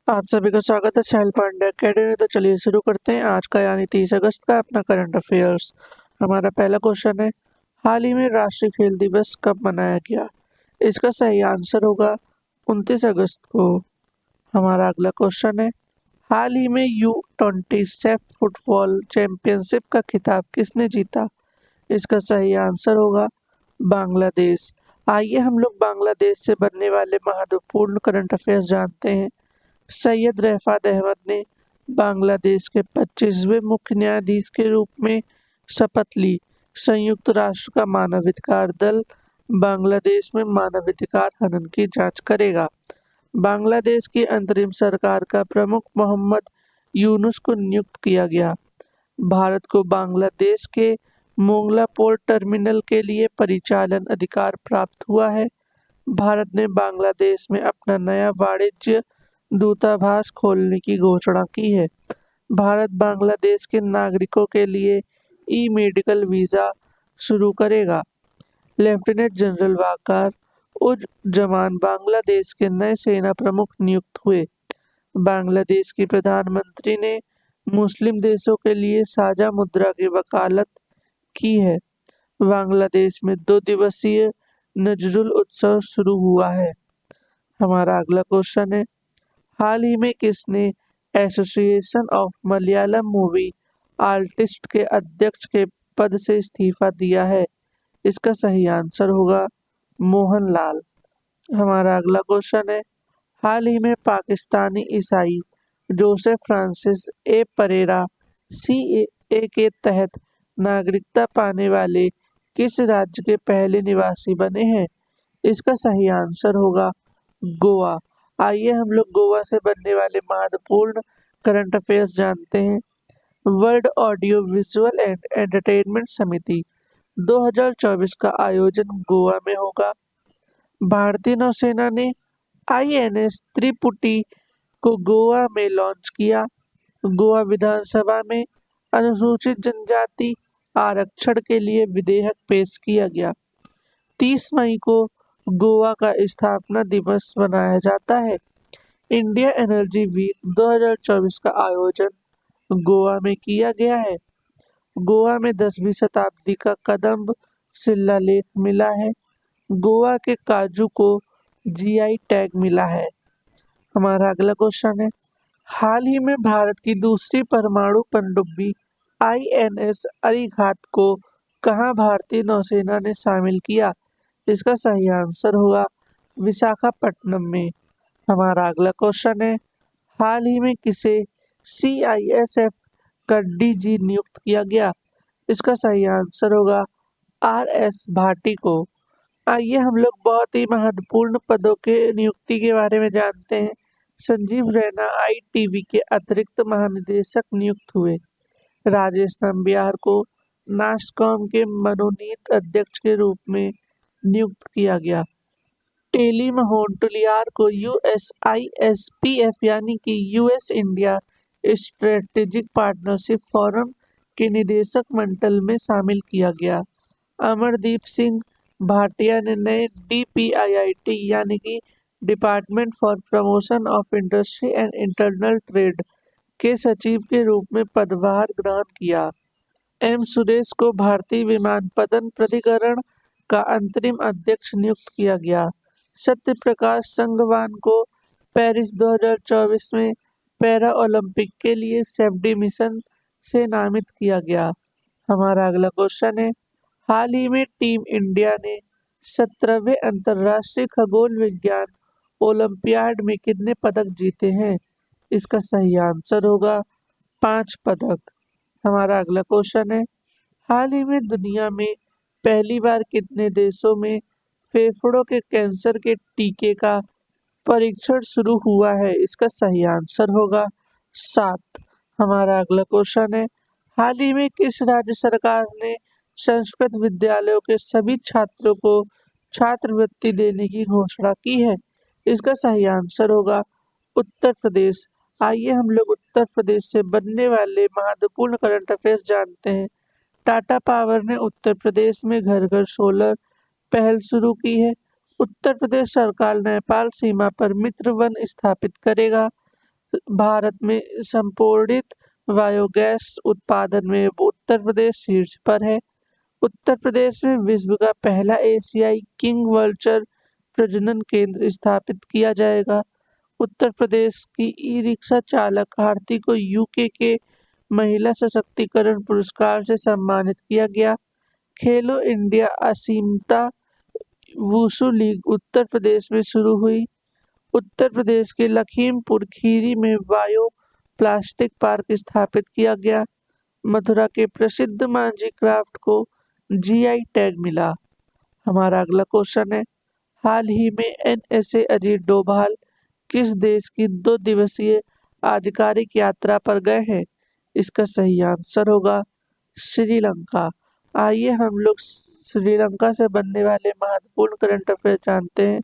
आप सभी का स्वागत है शैल पांडे अकेडमी में। तो चलिए शुरू करते हैं आज का यानी 30 अगस्त का अपना करंट अफेयर्स। हमारा पहला क्वेश्चन है, हाल ही में राष्ट्रीय खेल दिवस कब मनाया गया? इसका सही आंसर होगा 29 अगस्त को। हमारा अगला क्वेश्चन है, हाल ही में U20 सेफ फुटबॉल चैंपियनशिप का खिताब किसने जीता? इसका सही आंसर होगा बांग्लादेश। आइए हम लोग बांग्लादेश से बनने वाले महत्वपूर्ण करंट अफेयर्स जानते हैं। सैयद रफ़ात अहमद ने बांग्लादेश के 25वें मुख्य न्यायाधीश के रूप में शपथ ली। संयुक्त राष्ट्र का मानवाधिकार दल बांग्लादेश में मानवाधिकार हनन की जांच करेगा। बांग्लादेश की अंतरिम सरकार का प्रमुख मोहम्मद यूनुस को नियुक्त किया गया। भारत को बांग्लादेश के मोंगला पोर्ट टर्मिनल के लिए परिचालन अधिकार प्राप्त हुआ है। भारत ने बांग्लादेश में अपना नया वाणिज्य दूतावास खोलने की घोषणा की है। भारत बांग्लादेश के नागरिकों के लिए ई मेडिकल वीज़ा शुरू करेगा। लेफ्टिनेंट जनरल वाकार उज़-ज़मान बांग्लादेश के नए सेना प्रमुख नियुक्त हुए। बांग्लादेश की प्रधानमंत्री ने मुस्लिम देशों के लिए साझा मुद्रा की वकालत की है। बांग्लादेश में 2 दिवसीय नजरुल उत्सव शुरू हुआ है। हमारा अगला क्वेश्चन है, हाल ही में किसने association of Malayalam movie artist के अध्यक्ष के पद से इस्तीफा दिया है? इसका सही आंसर होगा मोहनलाल। हमारा अगला क्वेश्चन है, हाल ही में पाकिस्तानी ईसाई जोसेफ फ्रांसिस ए परेरा सीएए के तहत नागरिकता पाने वाले किस राज्य के पहले निवासी बने हैं? इसका सही आंसर होगा गोवा। आइए हम लोग गोवा से बनने वाले महत्वपूर्ण करंट अफेयर्स जानते हैं। World audio visual and entertainment समिति 2024 का आयोजन गोवा में होगा। भारतीय नौसेना ने आईएनएस त्रिपुटी को गोवा में लॉन्च किया। गोवा विधानसभा में अनुसूचित जनजाति आरक्षण के लिए विधेयक पेश किया गया। 30 मई को गोवा का स्थापना दिवस मनाया जाता है। इंडिया एनर्जी वीक 2024 का आयोजन गोवा में किया गया है। गोवा में 10वीं शताब्दी का कदंब शिलालेख मिला है। गोवा के काजू को जीआई टैग मिला है। हमारा अगला क्वेश्चन है, हाल ही में भारत की दूसरी परमाणु पनडुब्बी आईएनएस अरिहंत को कहाँ भारतीय नौसेना ने शामिल किया? इसका सही आंसर होगा विशाखापट्टनम में। हमारा अगला क्वेश्चन है, हाल ही में किसे सीआईएसएफ का डीजी नियुक्त किया गया? इसका सही आंसर होगा आरएस भाटी को। आइए हम लोग बहुत ही महत्वपूर्ण पदों के नियुक्ति के बारे में जानते हैं। संजीव रैना आईटीबी के अतिरिक्त महानिदेशक नियुक्त हुए। राजेश नंबियार को नास्कॉम के मनोनीत अध्यक्ष के रूप में नियुक्त किया गया। टेली महोंटलियार को यूएसआईएसपीएफ यानी कि US India strategic partnership forum के निदेशक मंडल में शामिल किया गया। अमरदीप सिंह भाटिया ने नए डीपीआईआईटी यानी कि department for promotion of industry and internal trade के सचिव के रूप में पदभार ग्रहण किया। एम सुरेश को भारतीय विमानपत्तन प्राधिकरण का अंतरिम अध्यक्ष नियुक्त किया गया। सत्य प्रकाश संगवान को पेरिस 2024 में पैरा ओलंपिक के लिए सेफ्टी मिशन से नामित किया गया। हमारा अगला क्वेश्चन है, हाल ही में टीम इंडिया ने 17वें अंतर्राष्ट्रीय खगोल विज्ञान ओलंपियाड में कितने पदक जीते हैं? इसका सही आंसर होगा 5 पदक। हमारा अगला क्वेश्चन है, हाल ही में दुनिया में पहली बार कितने देशों में फेफड़ों के कैंसर के टीके का परीक्षण शुरू हुआ है? इसका सही आंसर होगा 7। हमारा अगला क्वेश्चन है, हाल ही में किस राज्य सरकार ने संस्कृत विद्यालयों के सभी छात्रों को छात्रवृत्ति देने की घोषणा की है? इसका सही आंसर होगा उत्तर प्रदेश। आइए हम लोग उत्तर प्रदेश से बनने वाले महत्वपूर्ण करंट अफेयर्स जानते हैं। टाटा पावर ने उत्तर प्रदेश में घर घर सोलर पहल शुरू की है। उत्तर प्रदेश सरकार नेपाल सीमा पर मित्र वन स्थापित करेगा। भारत में संपोड़ित बायोगैस उत्पादन में उत्तर प्रदेश शीर्ष पर है। उत्तर प्रदेश में विश्व का पहला एशियाई किंग वल्चर प्रजनन केंद्र स्थापित किया जाएगा। उत्तर प्रदेश की ई रिक्शा चालक आरती को यूके के महिला सशक्तिकरण पुरस्कार से सम्मानित किया गया। खेलो India असीमता wushu league Uttar Pradesh में शुरू हुई। उत्तर प्रदेश के लखीमपुर खीरी में बायो प्लास्टिक पार्क स्थापित किया गया। मथुरा के प्रसिद्ध मांझी क्राफ्ट को जीआई टैग मिला। हमारा अगला क्वेश्चन है, हाल ही में एनएसए अजीत डोभाल किस देश की 2 दिवसीय आधिकारिक यात्रा पर गए हैं? इसका सही आंसर होगा श्रीलंका। आइए हम लोग श्रीलंका से बनने वाले महत्वपूर्ण करंट अफेयर जानते हैं।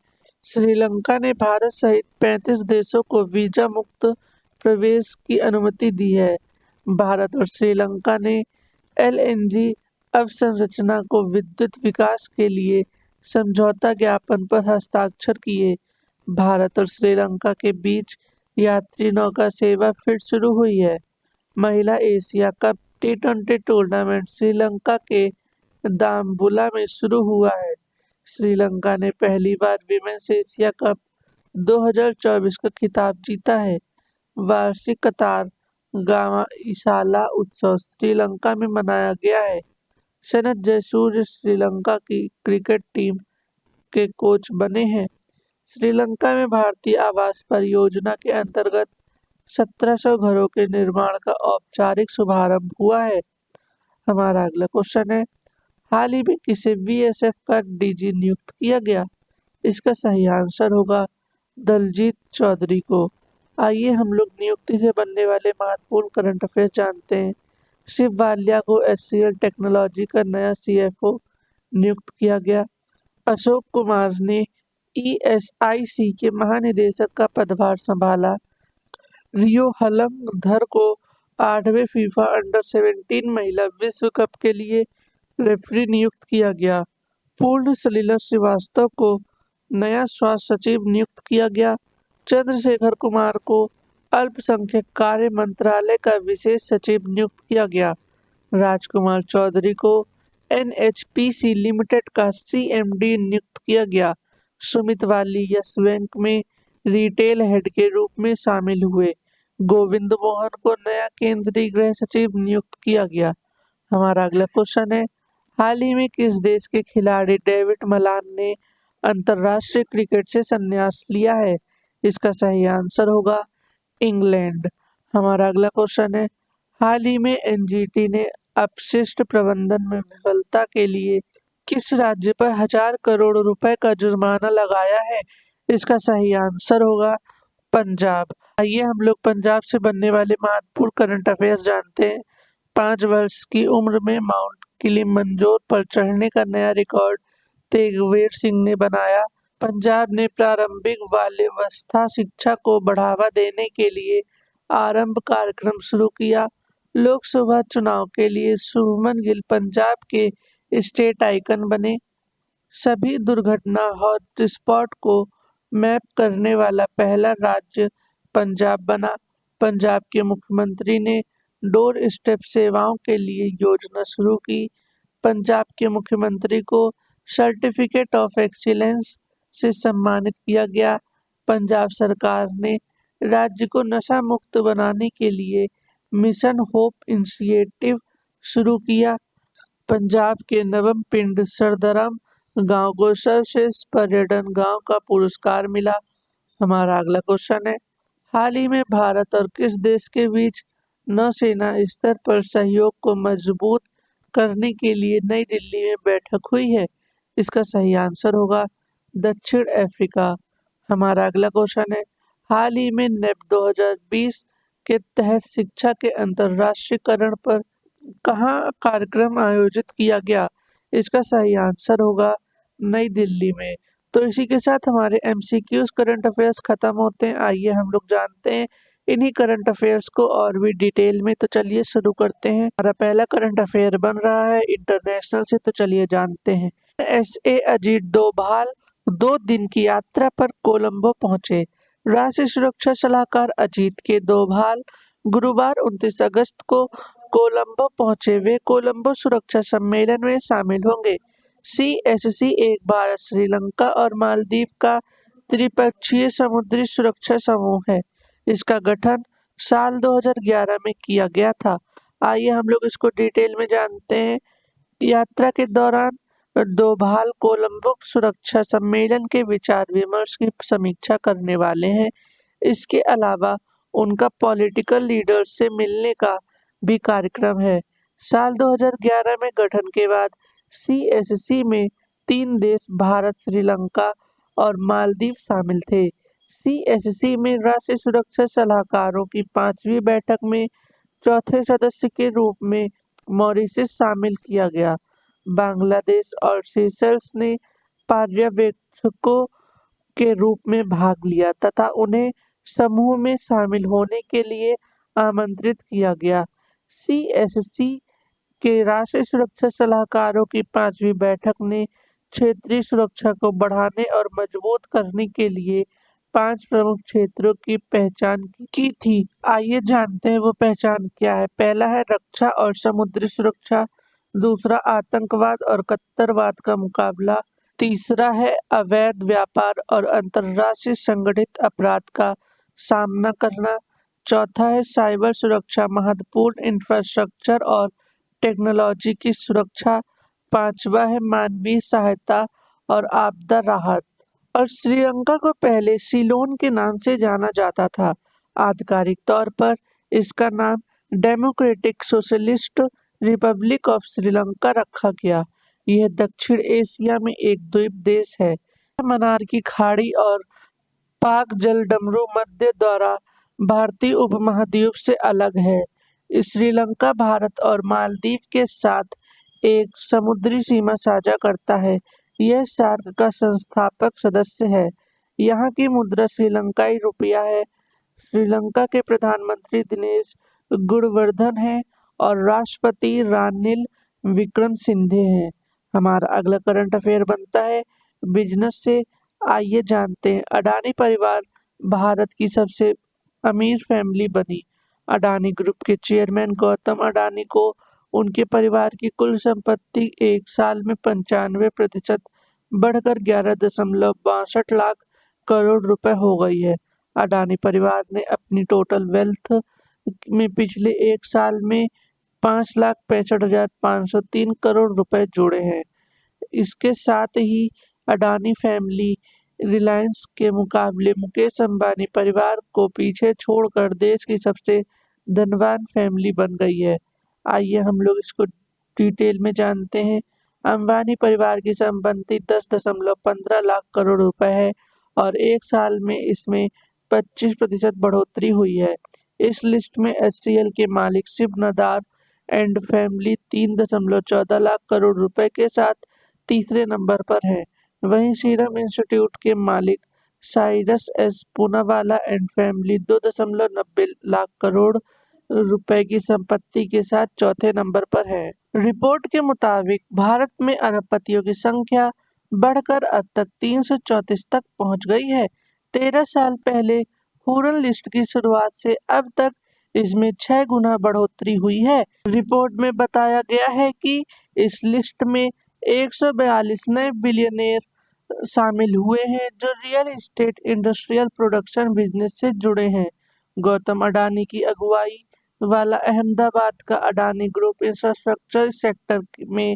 श्रीलंका ने भारत सहित 35 देशों को वीजा मुक्त प्रवेश की अनुमति दी है। भारत और श्रीलंका ने एलएनजी अवसंरचना को विद्युत विकास के लिए समझौता ज्ञापन पर हस्ताक्षर किए। भारत और श्रीलंका के बीच यात्री नौका सेवा फिर शुरू हुई है। महिला Asia cup T20 tournament Sri Lanka के दाम्बुला में शुरू हुआ है। श्रीलंका ने पहली बार विमेंस एशिया कप 2024 का खिताब जीता है। वार्षिक कतार गामा इसाला उत्सव श्रीलंका में मनाया गया है। सनत जयसूर्य श्रीलंका की क्रिकेट टीम के कोच बने हैं। श्रीलंका में भारतीय आवास परियोजना के अंतर्गत 1700 घरों के निर्माण का औपचारिक शुभारंभ हुआ है। हमारा अगला क्वेश्चन है, हाल ही में किसे बीएसएफ का डीजी नियुक्त किया गया? इसका सही आंसर होगा दलजीत चौधरी को। आइए हम लोग नियुक्ति से बनने वाले महत्वपूर्ण करंट अफेयर जानते हैं। शिव वालिया को एचसीएल टेक्नोलॉजी का नया सीएफओ नियुक्त किया गया। अशोक कुमार ने ईएसआईसी के महानिदेशक का पदभार संभाला। रियो हलंगधर को 8वें फीफा अंडर-17 महिला विश्व कप के लिए रेफरी नियुक्त किया गया। पूर्ण सलिला श्रीवास्तव को नया स्वास्थ्य सचिव नियुक्त किया गया। चंद्रशेखर कुमार को अल्पसंख्यक कार्य मंत्रालय का विशेष सचिव नियुक्त किया गया। राजकुमार चौधरी को एनएचपीसी लिमिटेड का सीएमडी नियुक्त किया गया। सुमित वाली यस बैंक में रिटेल हेड के रूप में शामिल हुए। गोविंद मोहन को नया केंद्रीय गृह सचिव नियुक्त किया गया। हमारा अगला क्वेश्चन है, हाल ही में किस देश के खिलाड़ी डेविड मलान ने अंतर्राष्ट्रीय क्रिकेट से संन्यास लिया है? इसका सही आंसर होगा इंग्लैंड। हमारा अगला क्वेश्चन है, हाल ही में एनजीटी ने अपशिष्ट प्रबंधन में विफलता के लिए किस राज्य पर 1000 करोड़ रुपए का जुर्माना लगाया है? इसका सही आंसर होगा पंजाब। आइए हम लोग पंजाब से बनने वाले महत्वपूर्ण करंट अफेयर जानते हैं। 5 वर्ष की उम्र में माउंट किलिमंजारो पर चढ़ने का नया रिकॉर्ड तेगवीर सिंह ने बनाया। पंजाब ने प्रारंभिक बाल्यावस्था शिक्षा को बढ़ावा देने के लिए आरंभ कार्यक्रम शुरू किया। लोकसभा चुनाव के लिए शुभमन गिल पंजाब के स्टेट आइकन बने। सभी दुर्घटना हॉटस्पॉट को मैप करने वाला पहला राज्य पंजाब बना। पंजाब के मुख्यमंत्री ने डोर स्टेप सेवाओं के लिए योजना शुरू की। पंजाब के मुख्यमंत्री को सर्टिफिकेट ऑफ एक्सीलेंस से सम्मानित किया गया। पंजाब सरकार ने राज्य को नशा मुक्त बनाने के लिए मिशन होप इनिशिएटिव शुरू किया। पंजाब के नवम पिंड सरदरम गांव को सर्वश्रेष्ठ पर्यटन गांव का पुरस्कार मिला। हमारा अगला क्वेश्चन है, हाल ही में भारत और किस देश के बीच नौसेना स्तर पर सहयोग को मजबूत करने के लिए नई दिल्ली में बैठक हुई है? इसका सही आंसर होगा दक्षिण अफ्रीका। हमारा अगला क्वेश्चन है, हाल ही में नेप 2020 के तहत शिक्षा के अंतर्राष्ट्रीयकरण पर कहाँ कार्यक्रम आयोजित किया गया? इसका सही आंसर होगा नई दिल्ली में। तो इसी के साथ हमारे एमसीक्यूज करंट अफेयर्स खत्म होते हैं। आइए हम लोग जानते हैं इन्हीं करंट अफेयर्स को और भी डिटेल में। तो चलिए शुरू करते हैं। हमारा पहला करंट अफेयर बन रहा है इंटरनेशनल से, तो चलिए जानते हैं। एसए अजीत डोभाल 2 दिन की यात्रा पर कोलंबो पहुंचे। राष्ट्रीय सुरक्षा सलाहकार अजीत के डोभाल गुरुवार 29 अगस्त को कोलंबो पहुंचे। वे कोलंबो सुरक्षा सम्मेलन में शामिल होंगे। CSC एक भारत, श्रीलंका और मालदीव का त्रिपक्षीय समुद्री सुरक्षा समूह है। इसका गठन साल 2011 में किया गया था। आइए हम लोग इसको डिटेल में जानते हैं। यात्रा के दौरान डोभाल कोलंबो सुरक्षा सम्मेलन के विचार विमर्श की समीक्षा करने वाले हैं। इसके अलावा उनका पॉलिटिकल लीडर से मिलने का भी कार्यक्रम है। साल 2011 में गठन के बाद CSC में 3 देश भारत, श्रीलंका और मालदीव शामिल थे। CSC में राष्ट्रीय सुरक्षा सलाहकारों की 5वीं बैठक में चौथे सदस्य के रूप में मॉरिशस शामिल किया गया। बांग्लादेश और सेशल्स ने पर्यवेक्षकों के रूप में भाग लिया तथा उन्हें समूह में शामिल होने के लिए आमंत्रित किया गया। CSC के राष्ट्रीय सुरक्षा सलाहकारों की 5वीं बैठक ने क्षेत्रीय सुरक्षा को बढ़ाने और मजबूत करने के लिए 5 प्रमुख क्षेत्रों की पहचान की थी। आइए जानते हैं वो पहचान क्या है। पहला है रक्षा और समुद्री सुरक्षा, दूसरा आतंकवाद और कट्टरवाद का मुकाबला, तीसरा है अवैध व्यापार और अंतर्राष्ट्रीय संगठित अपराध का सामना करना, चौथा है साइबर सुरक्षा, महत्वपूर्ण इंफ्रास्ट्रक्चर और टेक्नोलॉजी की सुरक्षा, पांचवा है मानवीय सहायता और आपदा राहत। और श्रीलंका को पहले सिलोन के नाम से जाना जाता था। आधिकारिक तौर पर इसका नाम democratic socialist Republic of Sri Lanka रखा गया। यह दक्षिण एशिया में एक द्वीप देश है। मन्नार की खाड़ी और पाक जलडमरू मध्य द्वारा भारतीय उपमहाद्वीप से अलग है। श्रीलंका भारत और मालदीव के साथ एक समुद्री सीमा साझा करता है। यह सार्क का संस्थापक सदस्य है। यहाँ की मुद्रा श्रीलंकाई रुपया है। श्रीलंका के प्रधानमंत्री दिनेश गुणवर्धन हैं और राष्ट्रपति रानिल विक्रमसिंघे हैं। हमारा अगला करंट अफेयर बनता है बिजनेस से। आइए जानते हैं। अडानी परिवार भारत की सबसे अमीर फैमिली बनी। अडानी ग्रुप के चेयरमैन गौतम अडानी को उनके परिवार की कुल संपत्ति एक साल में 95% बढ़कर 11.62 लाख करोड़ रुपए हो गई है। अडानी परिवार ने अपनी टोटल वेल्थ में पिछले एक साल में 5,65,503 करोड़ रुपए जोड़े हैं। इसके साथ ही अडानी फैमिली रिलायंस के मुकाबले मुकेश अंबानी परिवार को पीछे छोड़कर देश की सबसे धनवान फैमिली बन गई है। आइए हम लोग इसको डिटेल में जानते हैं। अंबानी परिवार की संपत्ति 10.15 लाख करोड़ रुपए है और एक साल में इसमें 25% बढ़ोतरी हुई है। इस लिस्ट में HCL के मालिक शिव नादार एंड फैमिली 3.14 लाख करोड़ रुपए के साथ तीसरे नंबर पर है। वहीं सीरम इंस्टीट्यूट के मालिक Cyrus S Poonawalla and family 2.90 lakh crore रुपए की संपत्ति के साथ चौथे नंबर पर है। रिपोर्ट के मुताबिक भारत में अरबपतियों की संख्या बढ़कर अब तक 334 तक पहुंच गई है। 13 साल पहले हूरन लिस्ट की शुरुआत से अब तक इसमें 6 गुना बढ़ोतरी हुई है। रिपोर्ट में बताया गया है कि इस लिस्ट में 142 नए बिलियनियर शामिल हुए हैं जो real estate, industrial production business से जुड़े हैं। गौतम अडानी की अगुवाई वाला अहमदाबाद का अडानी ग्रुप इंफ्रास्ट्रक्चर सेक्टर में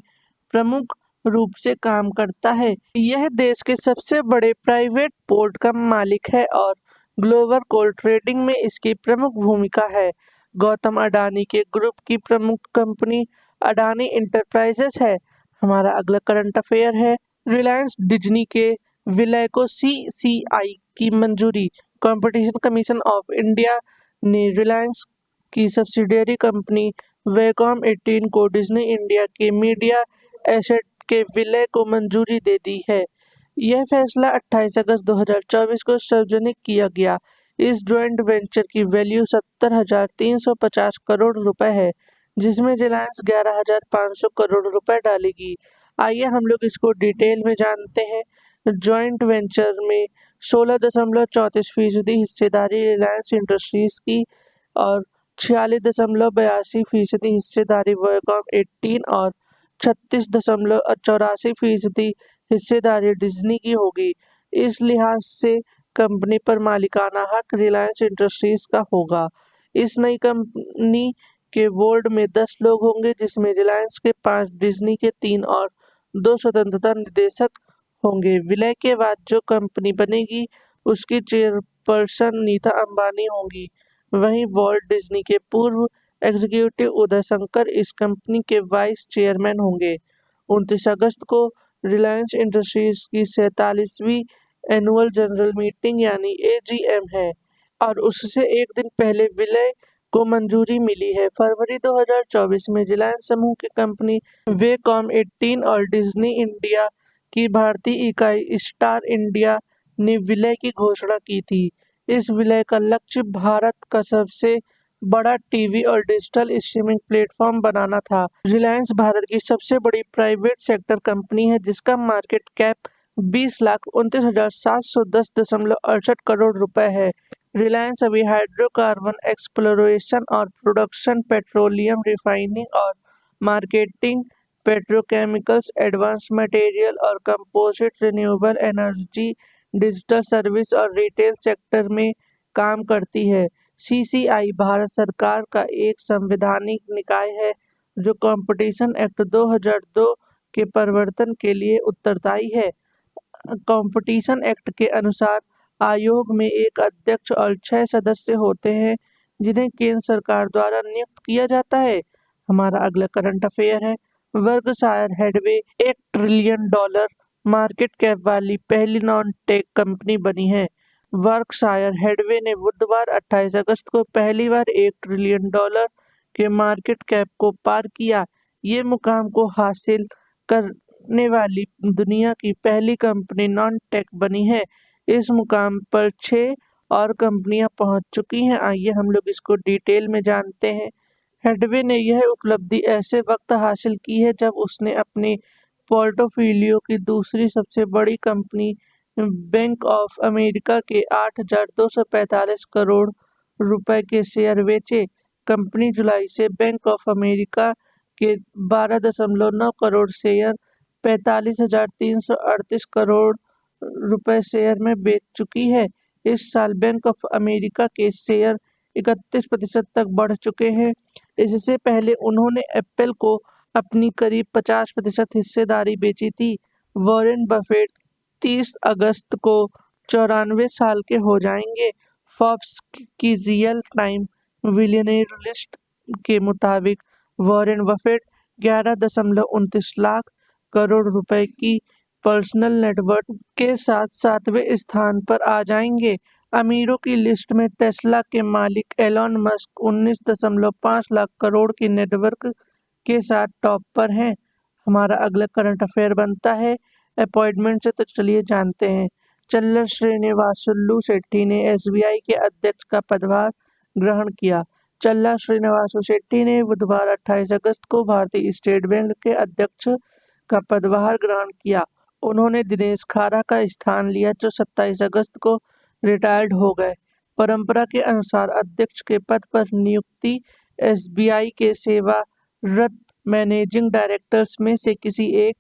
प्रमुख रूप से काम करता है। यह देश के सबसे बड़े प्राइवेट पोर्ट का मालिक है और ग्लोबल कोल ट्रेडिंग में इसकी प्रमुख भूमिका है। गौतम अडानी के ग्रुप की प्रमुख कंपनी अडानी इंटरप्राइजेस है। हमारा अगला करंट अफेयर है रिलायंस डिज्नी के विलय को CCI की मंजूरी। कंपटीशन कमीशन ऑफ इंडिया ने रिलायंस की सब्सिडियरी कंपनी वेकॉम 18 को डिज्नी इंडिया के मीडिया एसेट के विलय को मंजूरी दे दी है। यह फैसला 28 अगस्त 2024 को सार्वजनिक किया गया। इस ज्वाइंट वेंचर की वैल्यू 70,350 करोड़ रुपए है, जिसमें रिलायंस 11,500 करोड़ रुपए डालेगी। आइए हम लोग इसको डिटेल में जानते हैं। ज्वाइंट वेंचर में 16.34% हिस्सेदारी रिलायंस इंडस्ट्रीज की और 46.82% हिस्सेदारी वायाकॉम 18 और 36.84% हिस्सेदारी डिज्नी की होगी। इस लिहाज से कंपनी पर मालिकाना हक रिलायंस इंडस्ट्रीज का होगा। इस नई कंपनी के बोर्ड में 10 लोग होंगे, जिसमें रिलायंस के 5, डिज्नी के 3 और 2 स्वतंत्रता निदेशक होंगे। विलय के बाद जो कंपनी बनेगी उसकी चेयरपर्सन नीता अंबानी होंगी। वहीं वॉल्ट डिज्नी के पूर्व एग्जीक्यूटिव उदय शंकर इस कंपनी के वाइस चेयरमैन होंगे। 29 अगस्त को रिलायंस इंडस्ट्रीज की 47वीं एनुअल जनरल मीटिंग यानी एजीएम है और उससे एक दिन पहले विलय को मंजूरी मिली है। फरवरी 2024 में रिलायंस समूह की कंपनी वेकॉम 18 और डिज्नी इंडिया की भारतीय इकाई स्टार इंडिया ने विलय की घोषणा की थी। इस विलय का लक्ष्य भारत का सबसे बड़ा टीवी और डिजिटल स्ट्रीमिंग प्लेटफॉर्म बनाना था। रिलायंस भारत की सबसे बड़ी प्राइवेट सेक्टर कंपनी है, जिसका मार्केट कैप 20,29,710.68 करोड़ रुपए है। रिलायंस अभी हाइड्रोकार्बन एक्सप्लोरेशन और प्रोडक्शन, पेट्रोलियम रिफाइनिंग और मार्केटिंग, पेट्रोकेमिकल्स, एडवांस मटेरियल और composite, renewable energy, digital service और रिटेल सेक्टर में काम करती है। सीसीआई भारत सरकार का एक संवैधानिक निकाय है जो कॉम्पिटिशन एक्ट 2002 के प्रवर्तन के लिए उत्तरदायी है। कॉम्पिटिशन एक्ट के अनुसार आयोग में एक अध्यक्ष और 6 सदस्य होते हैं, जिन्हें केंद्र सरकार द्वारा नियुक्त किया जाता है। हमारा अगला करंट अफेयर है। Berkshire Hathaway $1 trillion market cap वाली पहली नॉन टेक कंपनी बनी है। वर्कशायर हैथवे ने बुधवार 28 अगस्त को पहली बार $1 ट्रिलियन के मार्केट कैप को पार किया। ये मुकाम को हासिल करने वाली दुनिया की पहली कंपनी नॉन टेक बनी है। इस मुकाम पर 6 और कंपनियां पहुंच चुकी हैं। आइए हम लोग इसको डिटेल में जानते हैं। हैथवे ने यह उपलब्धि ऐसे वक्त हासिल की है जब उसने अपने पोर्टफोलियो की दूसरी सबसे बड़ी कंपनी बैंक ऑफ अमेरिका के 8,245 करोड़ रुपए के शेयर बेचे। कंपनी जुलाई से बैंक ऑफ अमेरिका के 12.9 करोड़ शेयर 45,338 करोड़ रुपए शेयर में बेच चुकी है। इस साल बैंक ऑफ अमेरिका के शेयर 31% तक बढ़ चुके हैं। इससे पहले उन्होंने एप्पल को अपनी करीब 50% हिस्सेदारी बेची थी। वॉरेन बफेट 30 अगस्त को 94 साल के हो जाएंगे। फोर्ब्स की रियल टाइम बिलियनेयर लिस्ट के मुताबिक वॉरेन बफेट 11.29 लाख करोड़ रुपए की पर्सनल नेटवर्थ के साथ 7वें स्थान पर आ जाएंगे। अमीरों की लिस्ट में टेस्ला के मालिक एलॉन मस्क 19.5 लाख करोड़ की नेटवर्थ के साथ टॉप पर हैं। हमारा अगला करंट अफेयर बनता है अपॉइंटमेंट से, तो चलिए जानते हैं। चल्ला श्रीनिवासुलु शेट्टी ने एसबीआई के अध्यक्ष का पदभार ग्रहण किया। चल्ला श्रीनिवासु शेट्टी ने बुधवार 28 अगस्त को भारतीय स्टेट बैंक के अध्यक्ष का पदभार ग्रहण किया। उन्होंने दिनेश खारा का स्थान लिया, जो 27 अगस्त को रिटायर्ड हो गए। परंपरा के अनुसार अध्यक्ष के पद पर नियुक्ति एसबीआई के सेवारत मैनेजिंग डायरेक्टर्स में से किसी एक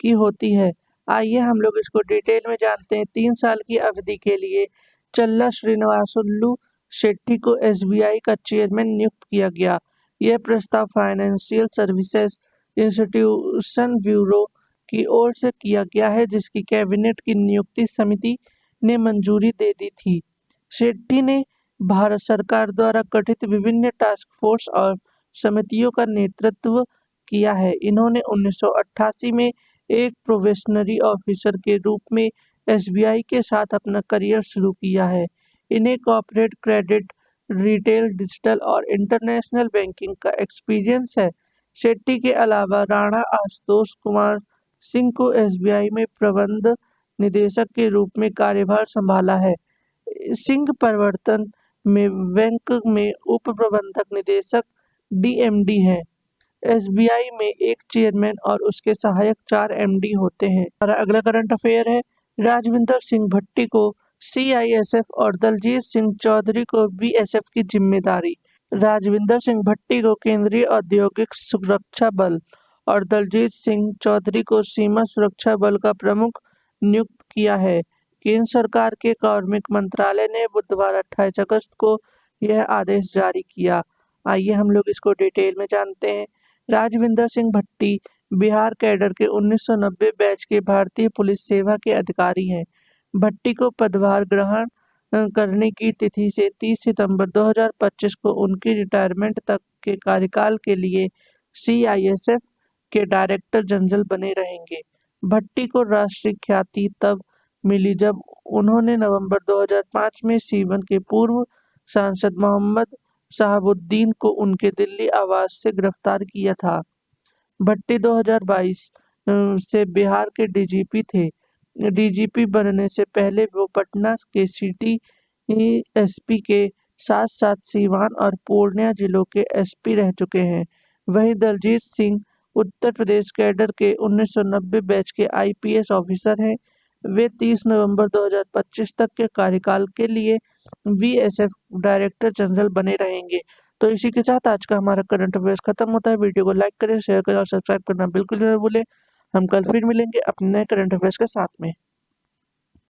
की होती है। आइए हम लोग इसको डिटेल में जानते हैं। 3 साल की अवधि के लिए चल्ला श्रीनिवासुलु शेट्टी को एसबीआई का चेयरमैन नियुक्त किया गया। यह प्रस्ताव फाइनेंशियल सर्विसेज इंस्टीट्यूशन ब्यूरो की ओर से किया गया है, जिसकी कैबिनेट की नियुक्ति समिति ने मंजूरी दे दी थी। शेट्टी ने भारत सरकार द्वारा गठित विभिन्न टास्क फोर्स और समितियों का नेतृत्व किया है। इन्होंने 1988 में एक प्रोबेशनरी ऑफिसर के रूप में एसबीआई के साथ अपना करियर शुरू किया है। इन्हें कॉर्पोरेट क्रेडिट, रिटेल, डिजिटल और इंटरनेशनल बैंकिंग का एक्सपीरियंस है। शेट्टी के अलावा राणा आशुतोष कुमार सिंह को एसबीआई में प्रबंध निदेशक के रूप में कार्यभार संभाला है। सिंह प्रवर्तन में बैंक में उप प्रबंधक निदेशक डीएमडी हैं। एसबीआई में एक चेयरमैन और उसके सहायक 4 एमडी होते हैं। हमारा अगला करंट अफेयर है। राजविंदर सिंह भट्टी को सीआईएसएफ और दलजीत सिंह चौधरी को बीएसएफ की जिम्मेदारी। राजविंदर सिंह भट्टी को केंद्रीय औद्योगिक सुरक्षा बल और दलजीत सिंह चौधरी को सीमा सुरक्षा बल का प्रमुख नियुक्त किया है। केंद्र सरकार के कार्मिक मंत्रालय ने बुधवार 28 अगस्त को यह आदेश जारी किया। आइए हम लोग इसको डिटेल में जानते हैं। राजविंदर सिंह भट्टी बिहार कैडर के 1990 बैच के भारतीय पुलिस सेवा के अधिकारी हैं। भट्टी को पदभार ग्रहण करने की तिथि से 30 सितंबर 2025 को उनकी रिटायरमेंट तक के कार्यकाल के लिए सीआईएसएफ के डायरेक्टर जनरल बने रहेंगे। भट्टी को राष्ट्रीय ख्याति तब मिली जब उन्होंने नवंबर 2005 में सीवन के पूर्व सांसद मोहम्मद शहाबुद्दीन को उनके दिल्ली आवास से गिरफ्तार किया था। भट्टी 2022 से बिहार के डीजीपी थे। डीजीपी बनने से पहले वो पटना के सिटी एसपी के साथ साथ सीवान और पूर्णिया जिलों के एसपी रह चुके हैं। वहीं दलजीत सिंह उत्तर प्रदेश कैडर के 1990 बैच के आईपीएस ऑफिसर हैं। वे 30 नवंबर 2025 तक के कार्यकाल के लिए बीएसएफ डायरेक्टर जनरल बने रहेंगे। तो इसी के साथ आज का हमारा करंट अफेयर्स खत्म होता है। वीडियो को लाइक करें, शेयर करें और सब्सक्राइब करना बिल्कुल न भूलें। हम कल फिर मिलेंगे अपने नए करंट अफेयर्स के साथ में।